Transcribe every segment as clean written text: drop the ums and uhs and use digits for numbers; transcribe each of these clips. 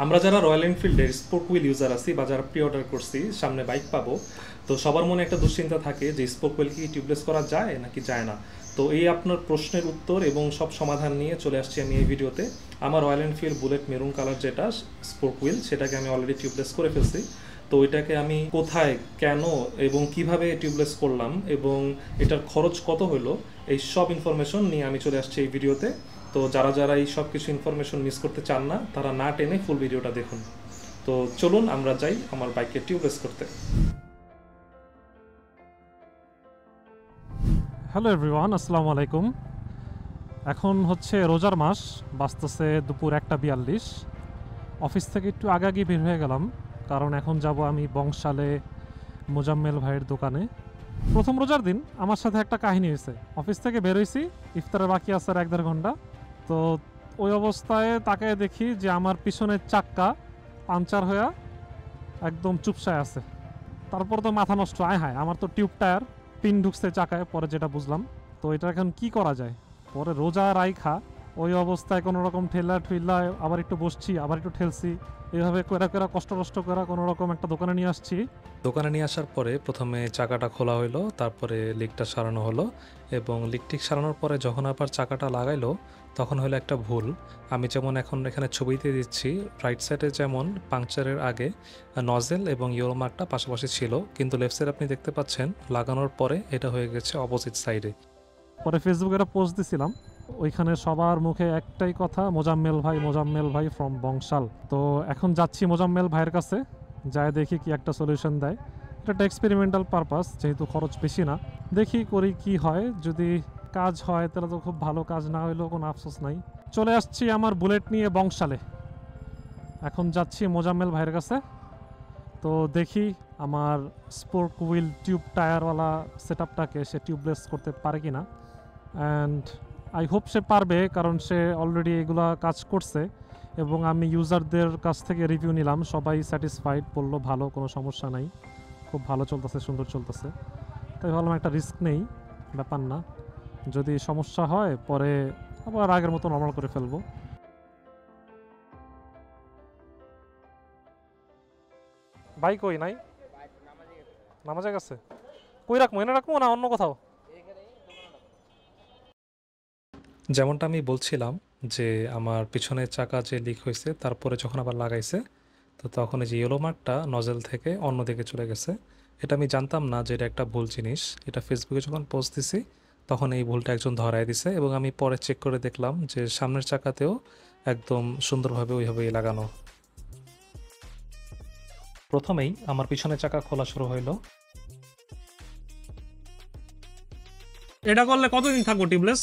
আমরা যারা royal এনফিল্ডের spoke wheel user আছি বা যারা প্রি অর্ডার করছি সামনে বাইক পাবো, তো সবার মনে একটা দুশ্চিন্তা থাকে যে স্পোক হুইল কি টিউবলেস করা যায় নাকি যায় না। তো এই আপনার প্রশ্নের উত্তর এবং সব সমাধান নিয়ে চলে আসছি আমি এই ভিডিওতে। আমার royal Enfield bullet maroon colour যেটা স্পোক হুইল, সেটাকে আমি অলরেডি টিউবলেস করে ফেলছি। তো ওইটাকে আমি কোথায়, কেন এবং কিভাবে টিউবলেস করলাম এবং এটার খরচ কত হলো, এই সব ইনফরমেশন নিয়ে আমি চলে আসছি এই ভিডিওতে। তো যারা যারা এই সব কিছু ইনফরমেশন মিস করতে চান না, তারা না টেনে ফুল ভিডিওটা দেখুন। তো চলুন আমরা যাই আমার বাইককে টিউবলেস করতে। হ্যালো এভরিওয়ান, আসসালামু আলাইকুম। এখন হচ্ছে রোজার মাস, বাজতেছে দুপুর 1:42। অফিস থেকে একটু আগাগি বের হয়ে গেলাম, কারণ এখন যাব আমি বংশালে মোজাম্মেল ভাইয়ের দোকানে। প্রথম রোজার দিন আমার সাথে একটা কাহিনী হয়েছে। অফিস থেকে বের হয়েছি, ইফতারের বাকি আছে আর 1-1.5 ঘন্টা। তো ওই অবস্থায় তাকে দেখি যে আমার পিছনের চাক্কা পাংচার হয়ে একদম চুপসায় আছে। তারপর তো মাথা নষ্ট, আয় হায়, আমার তো টিউব টায়ার পিন ঢুকছে চাকায়, পরে যেটা বুঝলাম। তো এটা এখন কি করা যায়? পরে রোজা রাইখা ওই অবস্থায় কোনো রকম ঠেলা ঠেলা আবার একটু বসছি, আবার একটু ঠেলছি, এইভাবে করে কষ্ট করে কোনো রকম একটা দোকানে নিয়ে আসছি। দোকানে নিয়ে আসার পরে প্রথমে চাকাটা খোলা হলো, তারপরে লিকটা সারানো হলো এবং লিকটিক সারানোর পরে যখন আবার চাকাটা লাগাইলো তখন হলো একটা ভুল। আমি যেমন এখন এখানে ছবিতে দিচ্ছি, রাইট সাইডে যেমন পাংচারের আগে নজেল এবং ইউরো মার্কটা পাশাপাশি ছিল, কিন্তু লেফট সাইড আপনি দেখতে পাচ্ছেন লাগানোর পরে এটা হয়ে গেছে অপোজিট সাইডে। পরে ফেসবুকে একটা পোস্ট দিছিলাম, ওইখানে সবার মুখে একটাই কথা, মোজাম্মেল ভাই ফ্রম বংশাল। তো এখন যাচ্ছি মোজাম্মেল ভাইয়ের কাছে, যায় দেখি কি একটা সলিউশন দেয়। এটা একটা এক্সপেরিমেন্টাল পারপাস, যেহেতু খরচ বেশি না, দেখি করি কি হয়। যদি কাজ হয় তাহলে তো খুব ভালো, কাজ না হইলেও কোনো আফসোস নাই। চলে আসছি আমার বুলেট নিয়ে বংশালে, এখন যাচ্ছি মোজাম্মেল ভাইয়ের কাছে। তো দেখি আমার স্পোর্ক হুইল টিউব টায়ারওয়ালা সেট আপটাকে সে টিউবলেস করতে পারে কি না। অ্যান্ড আই হোপ সে পারবে, কারণ সে অলরেডি এগুলা কাজ করছে এবং আমি ইউজারদের কাছ থেকে রিভিউ নিলাম, সবাই স্যাটিসফাইড, বললো ভালো, কোনো সমস্যা নাই, খুব ভালো চলতেছে, সুন্দর চলতেছে। তাই ভাবলাম একটা রিস্ক নেই, ব্যাপার না, যদি সমস্যা হয় পরে আবার আগের মতো নর্মাল করে ফেলবো। ভাই কই নাই? নামাজে গেছে? কই রাখবো, এনে রাখবো না অন্য কোথাও? যেমনটা আমি বলছিলাম যে আমার পিছনের চাকা যে লিক হয়েছে তারপরে যখন আবার লাগাইছে, তো তখন এই যে ইয়েলো মার্কটা নজেল থেকে অন্যদিকে চলে গেছে। এটা আমি জানতাম না যে এটা একটা ভুল জিনিস। এটা ফেসবুকে যখন পোস্ট দিছি তখন এই ভুলটা একজন ধরায় দিছে এবং আমি পরে চেক করে দেখলাম যে সামনের চাকাতেও একদম সুন্দরভাবে ওইভাবেই লাগানো। প্রথমেই আমার পিছনের চাকা খোলা শুরু হইলো। এটা করলে কতদিন থাকবো টিউবলেস?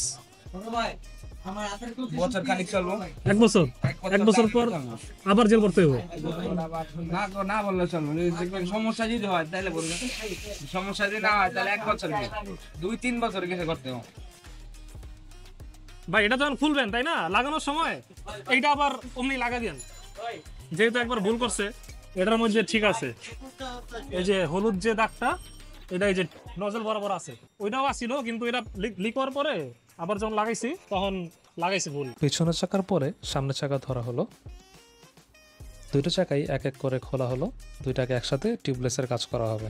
বছর খানিক চলবো। 1 বছর? 1 বছর পর আবার জেল করতে হবে? না না বললে চলবো, দেখবেন সমস্যা যদি হয় তাহলে বলবেন, সমস্যা যদি না হয় তাহলে 1 বছর কি 2-3 বছর কিছু করতে হবে। ভাই এটা যখন খুলবেন, তাই না, লাগানোর সময় এইটা আবার অমনি লাগা দেন, যেহেতু একবার ভুল করছে। এটার মধ্যে ঠিক আছে, এই যে হলুদ যে দাগটা, এটা এই যে নজল বরাবর আছে, ওইটাও আসছিল, কিন্তু এটা লিক হওয়ার পরে আবার যখন লাগাইছি তখন লাগাইছি ভুল। পিছনের চাকার পরে সামনের চাকা ধরা হলো, দুটো চাকাই এক এক করে খোলা হলো, দুইটাকে একসাথে টিউবলেসের কাজ করা হবে।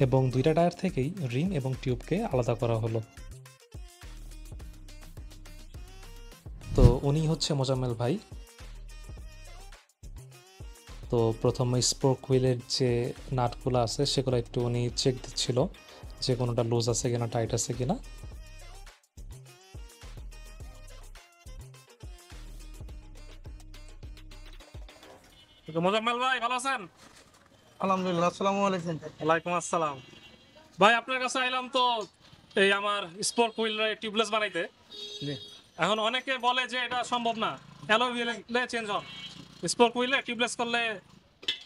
এবং দুইটা টায়ার থেকেই রিং এবং টিউবকে আলাদা করা হলো। তো উনি হচ্ছে মোজাম্মেল ভাই। তো প্রথমে স্পোক হুইলের যে নাটগুলো আছে সেগুলো একটু উনি চেক দিচ্ছিল যে কোনোটা লুজ আছে কিনা, টাইট আছে কিনা। মোজাম্মেল ভাই ভালো আছেন? আলহামদুলিল্লাহ, আসসালামু আলাইকুম। ওয়ালাইকুম আসসালাম। ভাই আপনার কাছে আইলাম তো এই আমার স্পোর্ক হুইল টিউবলেস বানাইতে। এখন অনেকে বলে যে এটা সম্ভব না, অ্যালয় হুইলে চেঞ্জ হন, স্পোর্ক হুইলে টিউবলেস করলে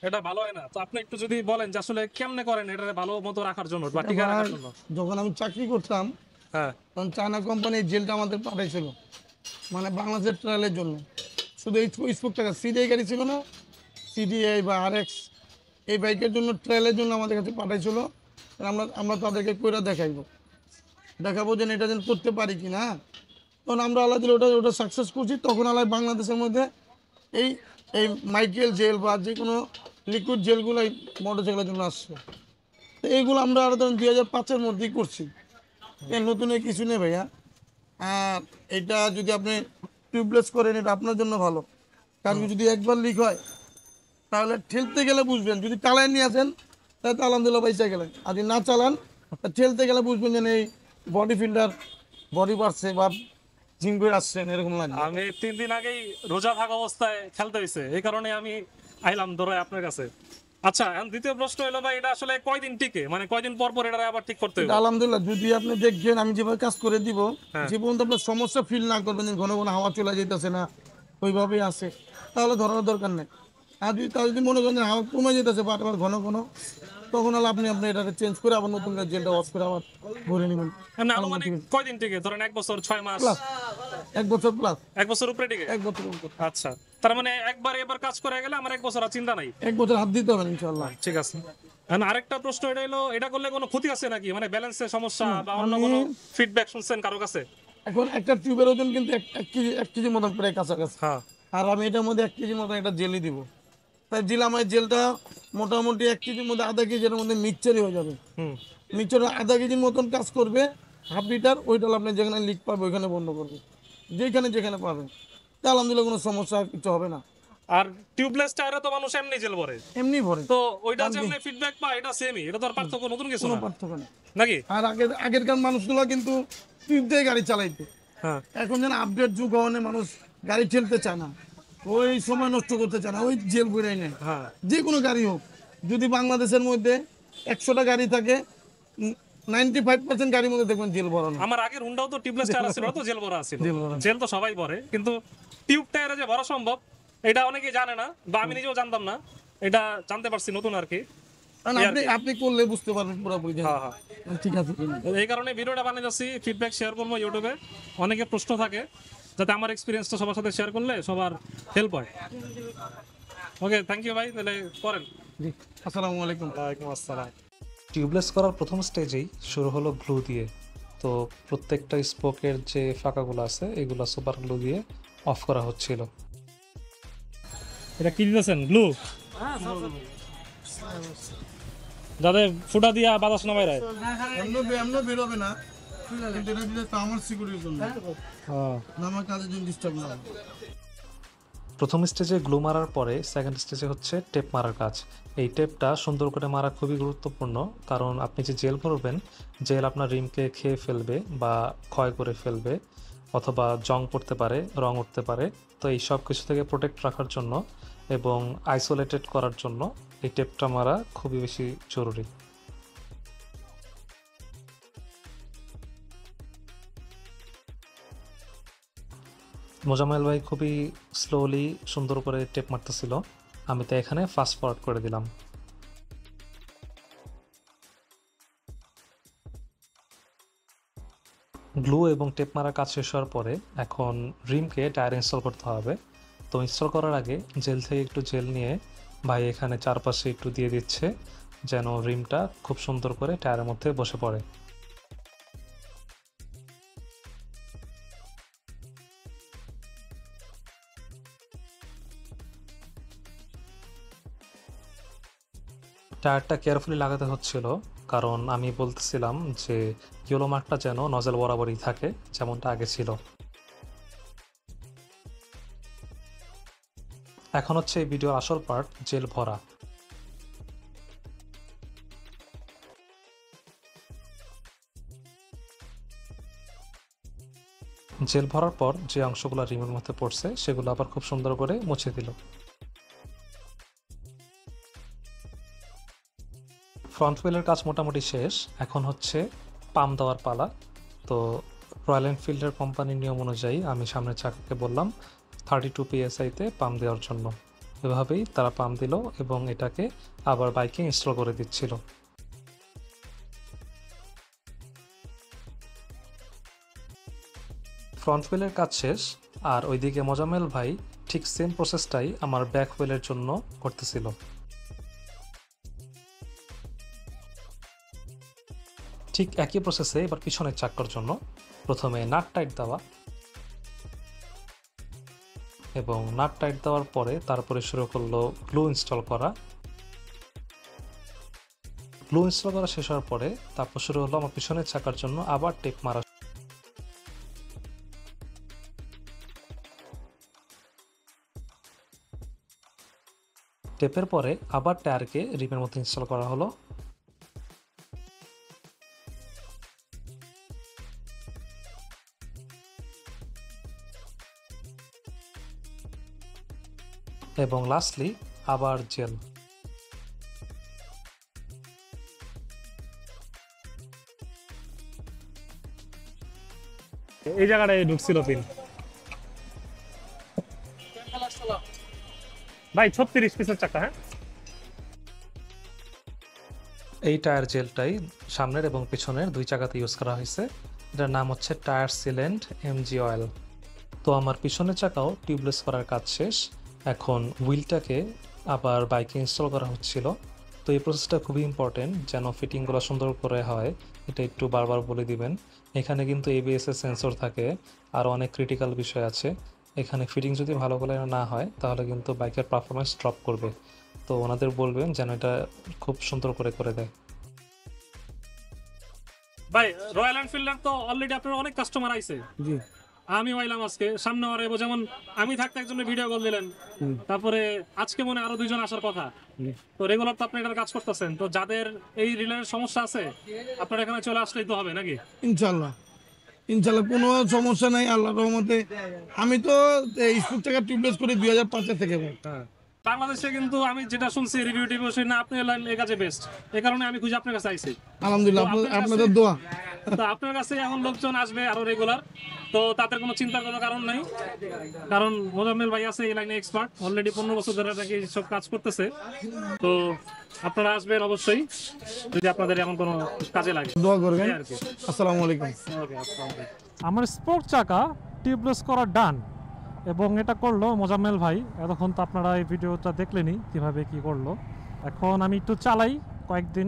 এটা ভালো হয় না। তো আপনি একটু যদি বলেন যে আসলে কেমনে করেন এটা ভালো মতো রাখার জন্য বা টিকা রাখার জন্য। যখন আমি চাকরি করতাম হ্যাঁ, তখন চায়না কোম্পানির জেলটা আমাদের পাঠাইছিল, মানে বাংলাদেশের ট্রায়ালের জন্য। শুধু এই স্পোক টাকা সিডিআই গাড়ি ছিল না, সিডিআই বা RX, এই বাইকের জন্য ট্রায়ালের জন্য আমাদের কাছে পাঠাইছিল। আমরা আমরা তাদেরকে কইরা দেখাইব। দেখাবো যে এটা যেন করতে পারি কি না। তখন আমরা আল্লাহ দিলে ওটা সাকসেস করছি। তখন আল্লাহ বাংলাদেশের মধ্যে এই এই মাইকেল জেল বা যে কোনো লিকুইড জেলগুলো এই মোটরসাইকেলের জন্য আসছে। তো এইগুলো আমরা আরও ধরুন 2005-এর মধ্যেই করছি। নতুন কিছু নেই ভাইয়া। আর এটা যদি আপনি টিউবলেস করেন এটা আপনার জন্য ভালো, কারণ যদি একবার লিক হয় তাহলে ঠেলতে গেলে বুঝবেন, যদি চালায় নিয়ে আসেন তাহলে তো আলহামদুলিল্লাহ বাইচা গেলেন, আর যদি না চালান তা ঠেলতে গেলে বুঝবেন যে এই বডি ফিল্টার বডি বাড়ছে বা জিম করে আসছেন এরকম লাগে। আমি 3 দিন আগেই রোজা থাকা অবস্থায় খেলতে হয়েছে, এই কারণে আমি আইলাম দৌড়ায় আপনার কাছে। আচ্ছা, এখন দ্বিতীয় প্রশ্ন হলো ভাই, এটা আসলে কয়দিন টিকে, মানে কয়দিন পর পর এটা আবার ঠিক করতে হবে? আলহামদুলিল্লাহ যদি আপনি দেখবেন আমি যেভাবে কাজ করে দিব, যে পর্যন্ত আপনার সমস্যা ফিল না করবেন, ঘন ঘন হাওয়া চলে যেতেছে না ওইভাবেই আছে, তাহলে ধরার দরকার নেই। আর যদি তাও যদি মনে করেন হাওয়া কমে যেতেছে বা আবার ঘন ঘন, তখন হলে আপনি এটাকে চেঞ্জ করে আবার নতুন করে জেলটা ওয়াশ করে আবার ভরে নেবেন। না মানে কয়দিন টিকে, ধরেন 1 বছর 6 মাস? 1 বছর প্লাস। 1 বছর উপরে টিকে? 1 বছর উপরে। আচ্ছা, তার মানে এবার কাজ করে গেলে আমার 1 বছর আর চিন্তা নাই? 1 বছর হাত দিতে হবে ইনশাআল্লাহ। ঠিক আছে। এখন আরেকটা প্রশ্ন এটা হলো, এটা করলে কোনো ক্ষতি আছে নাকি, মানে ব্যালেন্সের সমস্যা বা অন্য কোনো ফিডব্যাক শুনছেন কারো কাছে? এখন একটা টিউবের ওজন কিন্তু 1 কেজি মতন প্রায় কাছাকাছি। হ্যাঁ। আর আমি এটার মধ্যে 1 কেজির মতন একটা জেলি দিব, তাই দিলাম এই জেলটা মোটামুটি 1 কেজির মধ্যে আধা কেজির মধ্যে মিক্সচারই হয়ে যাবে। মিক্সচার আধা কেজির মতন কাজ করবে, হাফ লিটার। ওইটা আপনি যেখানে লিক পাবে ওইখানে বন্ধ করবে, যেখানে পাবে। তা আলহামদুলিল্লাহ কোনো সমস্যা কিছু হবে না। আর টিউবলেস টায়ারে তো মানুষ এমনি জেল ভরে, এমনি ভরে, তো ওইটা যেমন ফিডব্যাক পায় এটা সেমই, এটা তো আর পার্থক্য নতুন কিছু কোনো না পার্থক্য নেই নাকি? আর আগেরকার মানুষগুলো কিন্তু টিউব দিয়ে গাড়ি চালাইতো। হ্যাঁ। এখন যেন আপডেট যুগ হওয়ানে মানুষ গাড়ি ঠেলতে চায় না, ওই সময় নষ্ট করতে চায় না, ওই জেল বইরাই নেয়। হ্যাঁ। যে কোনো গাড়ি হোক, যদি বাংলাদেশের মধ্যে 100টা গাড়ি থাকে 95% গাড়ির মধ্যে দেখবেন জেল ভরানো। আমার আগের হুন্ডাও তো টিউবলেস টায়ার ছিল, তো জেল ভরা ছিল। জেল তো সবাই ভরে, কিন্তু টিউব টায়ারে যে ভরা সম্ভব এটা অনেকেই জানে না, বা আমি নিজেও জানতাম না, এটা জানতে পারছি নতুন আর কি। কারণ আপনি করলে বুঝতে পারবেন পুরোপুরি। হ্যাঁ হ্যাঁ, ঠিক আছে, এই কারণে ভিডিওটা বানিয়ে যাচ্ছি, ফিডব্যাক শেয়ার করবো ইউটিউবে। অনেকে প্রশ্ন থাকে, যাতে আমার এক্সপিরিয়েন্সটা সবার সাথে শেয়ার করলে সবার হেল্প হয়। ওকে, থ্যাংক ইউ ভাই, তাহলে করেন। জি, আসসালামু আলাইকুম। ওয়ালাইকুম আসসালাম। টিউবলেস করার প্রথম স্টেজেই শুরু হলো গ্লু দিয়ে। তো প্রত্যেকটা স্পোকের যে ফাঁকাগুলো আছে এগুলো সুপার গ্লু দিয়ে অফ করা হচ্ছিল। এটা কি দিতেছেন, গ্লু? যাতে ফুটা দিয়া বাতাস না বাইরে। এমনি বেরোবে না, কিন্তু এটা দিলে তো আমার সিকিউরিটির জন্য, আমার কাজের জন্য ডিস্টার্ব না। প্রথম স্টেজে গ্লু মারার পরে সেকেন্ড স্টেজে হচ্ছে টেপ মারার কাজ। এই টেপটা সুন্দর করে মারা খুবই গুরুত্বপূর্ণ, কারণ আপনি যে জেল ভরবেন, জেল আপনার রিমকে খেয়ে ফেলবে বা ক্ষয় করে ফেলবে, অথবা জং পড়তে পারে, রং উঠতে পারে। তো এই সব কিছু থেকে প্রোটেক্ট রাখার জন্য এবং আইসোলেটেড করার জন্য এই টেপটা মারা খুবই বেশি জরুরি। মোজাম্মেল ভাই খুবই স্লোলি সুন্দর করে টেপ মারতেছিল, আমি তো এখানে ফাস্ট ফরওয়ার্ড করে দিলাম। গ্লু এবং টেপ মারা কাজ শেষ হওয়ার পরে এখন রিমকে টায়ার ইনস্টল করতে হবে। তো ইনস্টল করার আগে জেল থেকে একটু জেল নিয়ে ভাই এখানে চারপাশে একটু দিয়ে দিচ্ছে, যেন রিমটা খুব সুন্দর করে টায়ারের মধ্যে বসে পড়ে। টায়ারটা কেয়ারফুলি লাগাতে হচ্ছিল, কারণ আমি বলতেছিলাম যে ইয়েলো মার্কটা যেন নজেল বরাবরই থাকে, যেমনটা আগে ছিল। এখন হচ্ছে এই ভিডিওর আসল পার্ট, জেল ভরা। জেল ভরার পর যে অংশগুলো রিমের মধ্যে পড়ছে সেগুলো আবার খুব সুন্দর করে মুছে দিল। ফ্রন্ট হুইলের কাজ মোটামুটি শেষ, এখন হচ্ছে পাম্প দেওয়ার পালা। তো রয়্যাল এনফিল্ডের কোম্পানির নিয়ম অনুযায়ী আমি সামনের চাকাকে বললাম 32 PSI-তে পাম্প দেওয়ার জন্য। এভাবেই তারা পাম্প দিল এবং এটাকে আবার বাইকে ইনস্টল করে দিচ্ছিল। ফ্রন্ট হুইলের কাজ শেষ, আর ওইদিকে মোজাম্মেল ভাই ঠিক সেম প্রসেসটাই আমার ব্যাক হুইলের জন্য করতেছিল। ঠিক একই প্রসেসে এবার পিছনের চাকার জন্য প্রথমে নাট টাইট দেওয়া, এবং নাট টাইট দেওয়ার পরে তারপরে শুরু করলো গ্লু ইনস্টল করা। গ্লু ইনস্টল করা শেষ হওয়ার পরে তারপর শুরু হলো আমার পিছনের চাকার জন্য আবার টেপ মারা। টেপের পরে আবার টায়ারকে রিমের মধ্যে ইনস্টল করা হলো। এবং লাস্টলি আবার জেল। এই জায়গাটায় ঢুকছিল পিন। ভাই 36 পিসের চাকা। হ্যাঁ, এই টায়ার জেলটাই সামনের এবং পিছনের দুই চাকাতে ইউজ করা হয়েছে। এটার নাম হচ্ছে টায়ার সিলেন্ট এমজি অয়েল। তো আমার পিছনের চাকাও টিউবলেস করার কাজ শেষ। এখন হুইলটাকে আবার বাইকে ইনস্টল করা হচ্ছিল। তো এই প্রসেসটা খুবই ইম্পর্টেন্ট, যেন ফিটিংগুলো সুন্দর করে হয় এটা একটু বারবার বলে দিবেন। এখানে কিন্তু ABS এর সেন্সর থাকে, আর অনেক ক্রিটিক্যাল বিষয় আছে। এখানে ফিটিং যদি ভালো করে না হয় তাহলে কিন্তু বাইকের পারফরমেন্স ড্রপ করবে। তো ওনাদের বলবেন যেন এটা খুব সুন্দর করে করে দেয়। ভাই রয়্যাল এনফিল্ডের তো অলরেডি আপনার অনেক কাস্টমার আইছে। জি আমি হইলাম আজকে সামনে আর যেমন আমি থাকতে একজনের ভিডিও কল দিলেন, তারপরে আজকে মনে আরো 2 জন আসার কথা। তো রেগুলার তো আপনি এটার কাজ করতেছেন, তো যাদের এই রিলের সমস্যা আছে আপনার এখানে চলে আসলেই তো হবে নাকি? ইনশাল্লাহ ইনশাল্লাহ কোনো সমস্যা নাই আল্লাহর রহমতে। আমি তো স্কুল থেকে টিউবলেস করি 2005 থেকে ভাই। বাংলাদেশে কিন্তু আমি যেটা শুনছি রিভিউ টিভিউ শুনি না, আপনি হলেন এই কাজে বেস্ট। এই কারণে আমি খুঁজে আপনার কাছে আইছি। আলহামদুলিল্লাহ আপনাদের দোয়া। তো আপনার কাছে এখন লোকজন আসবে আরো রেগুলার, তো তাদের কোনো চিন্তার কোনো কারণ নাই, কারণ মোজাম্মেল ভাই আছে এই লাইনে এক্সপার্ট, অলরেডি 15 বছর ধরে নাকি সব কাজ করতেছে। তো আপনারা আসবেন অবশ্যই যদি আপনাদের এমন কোনো কাজে লাগে। দোয়া করবেন। আর কি। আসসালামু আলাইকুম। ওকে, আসসালামু আলাইকুম। আমার স্পোর্ট চাকা টিউবলেস করা ডান, এবং এটা করলো মোজাম্মেল ভাই। এতক্ষণ তো আপনারা এই ভিডিওটা দেখলেনই কিভাবে কি করলো। এখন আমি একটু চালাই কয়েকদিন,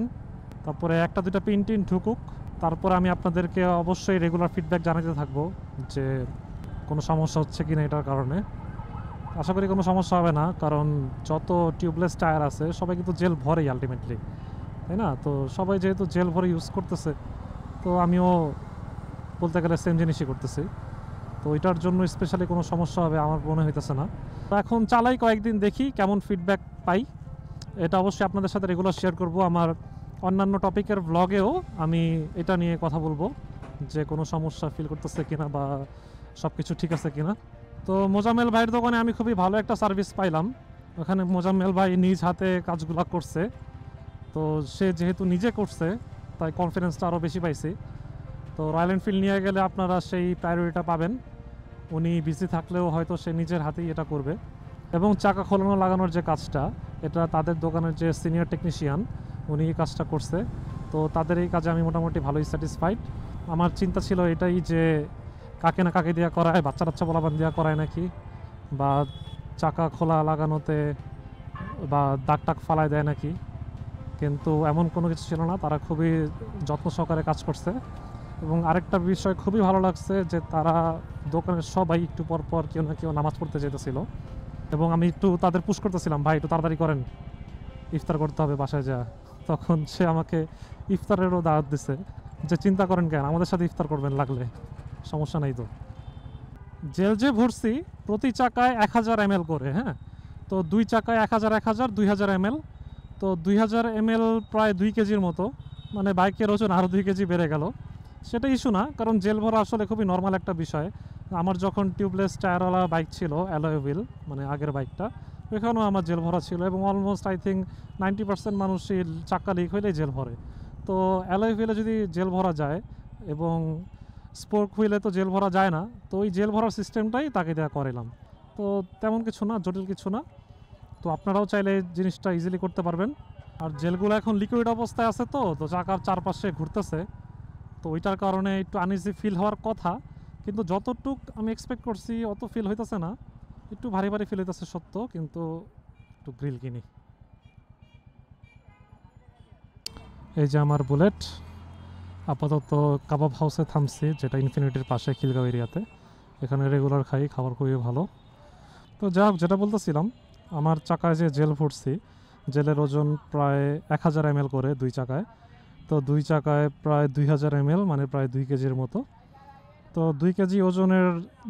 তারপরে 1-2টা পিন টিন ঢুকুক, তারপর আমি আপনাদেরকে অবশ্যই রেগুলার ফিডব্যাক জানাতে থাকবো যে কোনো সমস্যা হচ্ছে কিনা এটার কারণে। আশা করি কোনো সমস্যা হবে না, কারণ যত টিউবলেস টায়ার আছে সবাই কিন্তু জেল ভরেই আলটিমেটলি, তাই না? তো সবাই যেহেতু জেল ভরে ইউজ করতেছে, তো আমিও বলতে গেলে সেম জিনিসই করতেছি। তো ওইটার জন্য স্পেশালি কোনো সমস্যা হবে আমার মনে হইতেছে না। তো এখন চালাই কয়েকদিন, দেখি কেমন ফিডব্যাক পাই। এটা অবশ্যই আপনাদের সাথে রেগুলার শেয়ার করব। আমার অন্যান্য টপিকের ব্লগেও আমি এটা নিয়ে কথা বলবো যে কোনো সমস্যা ফিল করতেছে কিনা বা সব কিছু ঠিক আছে কিনা। তো মোজাম্মেল ভাইয়ের দোকানে আমি খুবই ভালো একটা সার্ভিস পাইলাম। ওখানে মোজাম্মেল ভাই নিজ হাতে কাজগুলো করছে, তো সে যেহেতু নিজে করছে তাই কনফিডেন্সটা আরও বেশি পাইছি। তো রয়্যাল এনফিল্ড নিয়ে গেলে আপনারা সেই প্রায়োরিটিটা পাবেন। উনি বিজি থাকলেও হয়তো সে নিজের হাতেই এটা করবে। এবং চাকা খোলানো লাগানোর যে কাজটা, এটা তাদের দোকানের যে সিনিয়র টেকনিশিয়ান উনি এই কাজটা করছে। তো তাদের এই কাজে আমি মোটামুটি ভালোই স্যাটিসফাইড। আমার চিন্তা ছিল এটাই যে কাকে না কাকে দেওয়া করায়, বাচ্চা বাচ্চা বলাবান দেওয়া করায় নাকি, বা চাকা খোলা লাগানোতে বা দাগ টাক ফালায় দেয় নাকি, কিন্তু এমন কোনো কিছু ছিল না। তারা খুবই যত্ন সহকারে কাজ করছে। এবং আরেকটা বিষয় খুবই ভালো লাগছে যে তারা দোকানের সবাই একটু পর পর কেউ না কেউ নামাজ পড়তে যেতেছিল, এবং আমি একটু তাদের পুশ করতেছিলাম, ভাই একটু তাড়াতাড়ি করেন, ইফতার করতে হবে বাসায় যা। তখন সে আমাকে ইফতারেরও দাওয়াত দিছে যে চিন্তা করেন কেন, আমাদের সাথে ইফতার করবেন লাগলে, সমস্যা নাই। তো জেল যে ভরছি প্রতি চাকায় 1000 ml করে, হ্যাঁ, তো 2 চাকায় 1000 2000 ml, তো 2000 ml প্রায় 2 কেজির মতো, মানে বাইকের ওজন আরও 2 কেজি বেড়ে গেল। সেটা ইস্যু না, কারণ জেল ভরা আসলে খুবই নর্মাল একটা বিষয়। আমার যখন টিউবলেস টায়ারওয়ালা বাইক ছিল অ্যালয় হুইল, মানে আগের বাইকটা, ওইখানেও আমার জেল ভরা ছিল, এবং অলমোস্ট আই থিঙ্ক 90% মানুষই চাক্কা লিক হইলেই জেল ভরে। তো অ্যালয় হুইলে যদি জেল ভরা যায়, এবং স্পোর্ক হুইলে তো জেল ভরা যায় না, তো ওই জেল ভরার সিস্টেমটাই তাকে দেওয়া করালাম। তো তেমন কিছু না, জটিল কিছু না। তো আপনারাও চাইলে এই জিনিসটা ইজিলি করতে পারবেন। আর জেলগুলো এখন লিকুইড অবস্থায় আছে, তো তো চাকার চারপাশে ঘুরতেছে, তো ওইটার কারণে একটু আনইজি ফিল হওয়ার কথা, কিন্তু যতটুক আমি এক্সপেক্ট করছি অত ফিল হইতেছে না। একটু ভারী ভারী ফিল হইতেছে সত্য, কিন্তু একটু গ্রিল কিনি। এই যে আমার বুলেট, আপাতত কাবাব হাউসে থামছি, যেটা ইনফিনিটির পাশে খিলগাঁও এরিয়াতে। এখানে রেগুলার খাই, খাবার খুবই ভালো। তো যা হোক, যেটা বলতেছিলাম, আমার চাকায় যে জেল ভরছি, জেলের ওজন প্রায় 1000 ml করে 2 চাকায়। তো 2 চাকায় প্রায় 2000 ml, মানে প্রায় 2 কেজির মতো। তো 2 কেজি ওজনের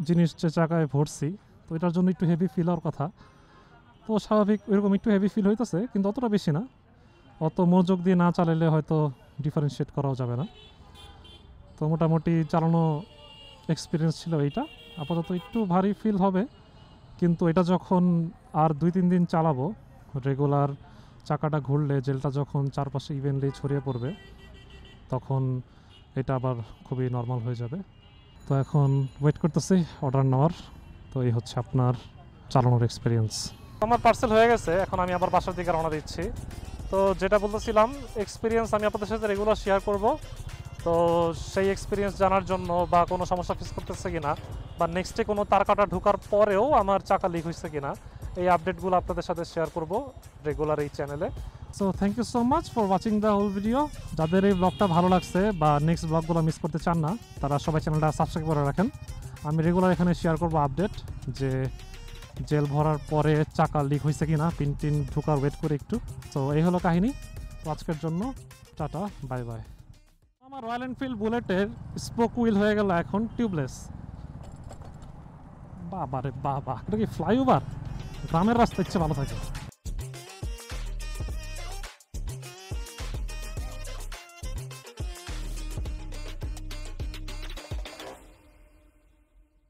জিনিস যে চাকায় ভরছি, তো এটার জন্য একটু হেভি ফিল হওয়ার কথা। তো স্বাভাবিক এরকম একটু হেভি ফিল হইতেছে, কিন্তু অতটা বেশি না। অত মনোযোগ দিয়ে না চালালে হয়তো ডিফারেন্সিয়েট করাও যাবে না। তো মোটামুটি চালানো এক্সপিরিয়েন্স ছিল এইটা। আপাতত একটু ভারী ফিল হবে, কিন্তু এটা যখন আর 2-3 দিন চালাবো, রেগুলার চাকাটা ঘুরলে জেলটা যখন চারপাশে ইভেনলি ছড়িয়ে পড়বে, তখন এটা আবার খুবই নর্মাল হয়ে যাবে। তো এখন ওয়েট করতেছি অর্ডার নেওয়ার। তো এই হচ্ছে আপনার চালানোর এক্সপিরিয়েন্স। আমার পার্সেল হয়ে গেছে, এখন আমি আবার বাসার দিকে রওনা দিচ্ছি। তো যেটা বলতেছিলাম, এক্সপিরিয়েন্স আমি আপনাদের সাথে রেগুলার শেয়ার করব। তো সেই এক্সপিরিয়েন্স জানার জন্য, বা কোনো সমস্যা ফেস করতেছে কিনা, বা নেক্সটে কোনো তার কাটা ঢোকার পরেও আমার চাকা লিক হয়েছে কিনা, এই আপডেটগুলো আপনাদের সাথে শেয়ার করব রেগুলার এই চ্যানেলে। So thank you so much for watching the whole video. যাদের এই ব্লগটা ভালো লাগছে বা নেক্সট ব্লগগুলো মিস করতে চান না, তারা সবাই চ্যানেলটা সাবস্ক্রাইব করে রাখেন। আমি রেগুলার এখানে শেয়ার করব আপডেট, যে জেল ভরার পরে চাকা লিক হয়েছে কিনা, পিন ঢোকার ওয়েট করে একটু। তো এই হলো কাহিনী। তো আজকের জন্য টাটা, বাই বাই। আমার রয়্যাল এনফিল্ড বুলেটের স্পোক হুইল হয়ে গেল এখন টিউবলেস। বাবা রে বাবা, এটা কি ফ্লাইওভার? গ্রামের রাস্তা ইচ্ছে ভালো থাকে।